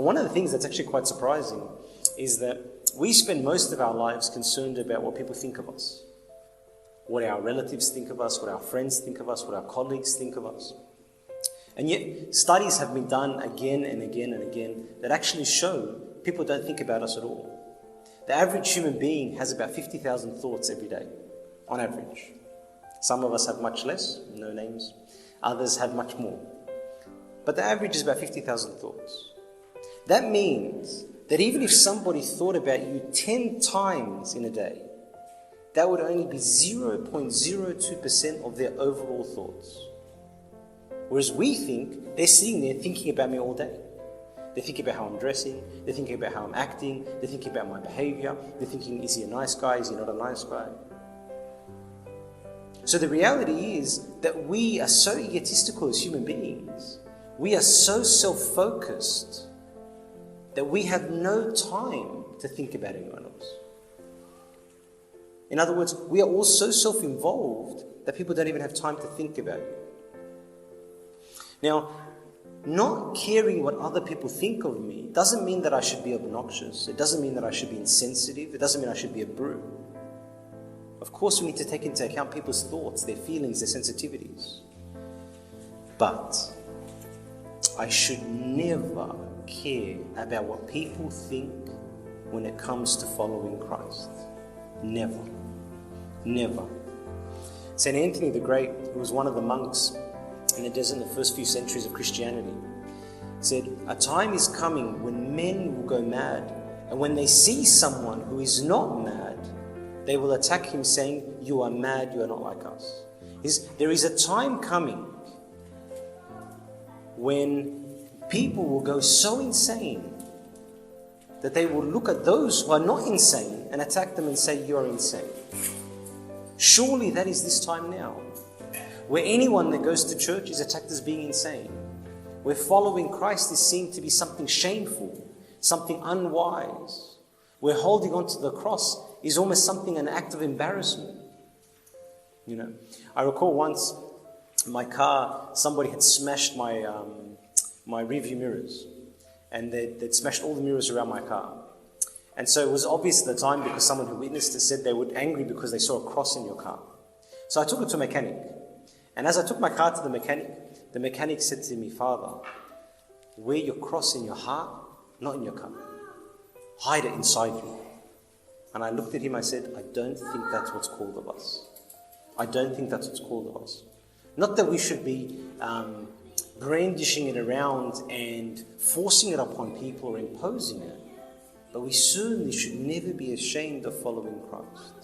And one of the things that's actually quite surprising is that we spend most of our lives concerned about what people think of us, what our relatives think of us, what our friends think of us, what our colleagues think of us. And yet, studies have been done again and again and again that actually show people don't think about us at all. The average human being has about 50,000 thoughts every day, on average. Some of us have much less, no names. Others have much more. But the average is about 50,000 thoughts. That means that even if somebody thought about you 10 times in a day, that would only be 0.02% of their overall thoughts. Whereas we think they're sitting there thinking about me all day. They're thinking about how I'm dressing, they're thinking about how I'm acting, they're thinking about my behavior, they're thinking, is he a nice guy, is he not a nice guy? So the reality is that we are so egotistical as human beings. We are so self-focused that we have no time to think about anyone else. In other words, we are all so self-involved that people don't even have time to think about you. Now, not caring what other people think of me doesn't mean that I should be obnoxious. It doesn't mean that I should be insensitive. It doesn't mean I should be a brute. Of course, we need to take into account people's thoughts, their feelings, their sensitivities. But I should never care about what people think when it comes to following Christ. Never. Never. St. Anthony the Great, who was one of the monks in the desert in the first few centuries of Christianity, said, "A time is coming when men will go mad, and when they see someone who is not mad, they will attack him saying, 'You are mad, you are not like us.'" There is a time coming when people will go so insane that they will look at those who are not insane and attack them and say, "You are insane." Surely that is this time now, where anyone that goes to church is attacked as being insane, where following Christ is seen to be something shameful, something unwise, where holding on to the cross is almost an act of embarrassment. I recall once my car, somebody had smashed my rearview mirrors, and they'd smashed all the mirrors around my car. And so it was obvious at the time, because someone who witnessed it said they were angry because they saw a cross in your car. So I took it to a mechanic. And as I took my car to the mechanic said to me, "Father, wear your cross in your heart, not in your car. Hide it inside you." And I looked at him, I said, "I don't think that's what's called of us. I don't think that's what's called of us." Not that we should be brandishing it around and forcing it upon people or imposing it, but we certainly should never be ashamed of following Christ.